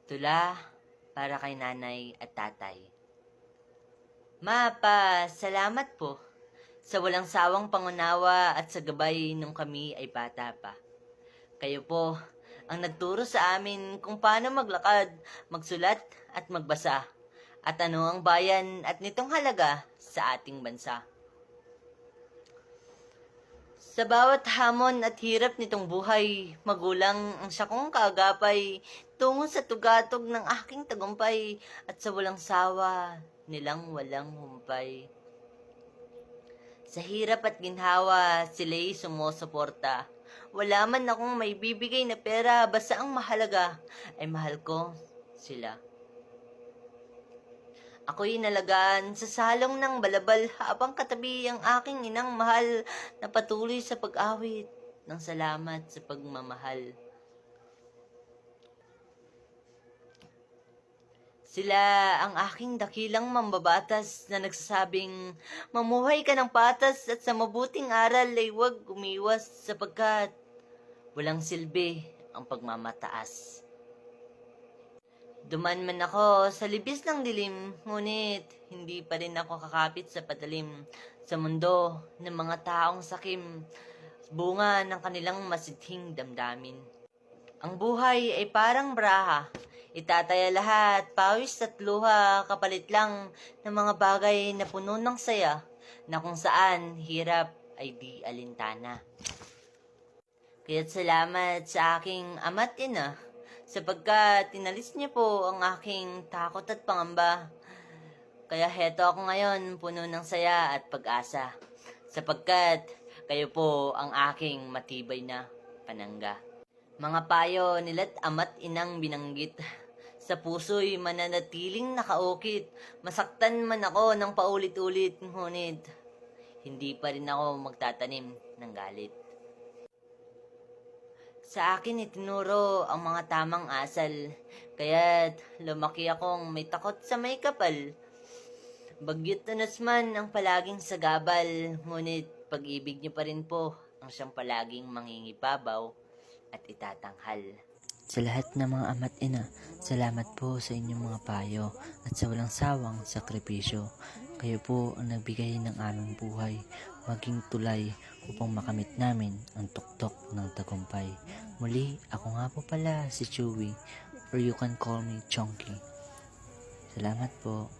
Tula para kay nanay at tatay. Salamat po sa walang sawang pangunawa at sa gabay nung kami ay bata pa. Kayo po ang nagturo sa amin kung paano maglakad, magsulat at magbasa at ano ang bayan at nitong halaga sa ating bansa. Sa bawat hamon at hirap nitong buhay, magulang ang siyakong kaagapay tungo sa tugatog ng aking tagumpay at sa walang sawa nilang walang humpay. Sa hirap at ginhawa, sila'y sumusuporta. Wala man akong may bibigay na pera, basta ang mahalaga ay mahal ko sila. Ako'y nalagaan sa salong ng balabal habang katabi ang aking inang mahal na patuloy sa pag-awit ng salamat sa pagmamahal. Sila ang aking dakilang mambabatas na nagsasabing mamuhay ka ng patas at sa mabuting aral ay huwag umiwas sapagkat walang silbi ang pagmamataas. Duman man ako sa libis ng dilim, ngunit hindi pa rin ako kakapit sa patalim sa mundo ng mga taong sakim, bunga ng kanilang masithing damdamin. Ang buhay ay parang braha, itataya lahat, pawis at luha, kapalit lang ng mga bagay na puno ng saya, na kung saan hirap ay di alintana. Kaya't salamat sa aking ama't ina, sapagkat tinalis niyo po ang aking takot at pangamba. Kaya heto ako ngayon, puno ng saya at pag-asa, sapagkat kayo po ang aking matibay na panangga. Mga payo nila't ama't inang binanggit, sa puso'y mananatiling nakaukit. Masaktan man ako ng paulit-ulit, ngunit hindi pa rin ako magtatanim ng galit. Sa akin itinuro ang mga tamang asal, kaya't lumaki akong may takot sa may kapal. Bagyot tunos man ang palaging sagabal, ngunit pag-ibig niyo pa rin po ang siyang palaging mangingibabaw at itatanghal. Sa lahat ng mga ama't ina, salamat po sa inyong mga payo at sa walang sawang sakripisyo. Kayo po ang nagbigay ng aming buhay, maging tulay upang makamit namin ang tuktok ng tagumpay. Muli, ako nga po pala si Chewy, or you can call me Chonky. Salamat po.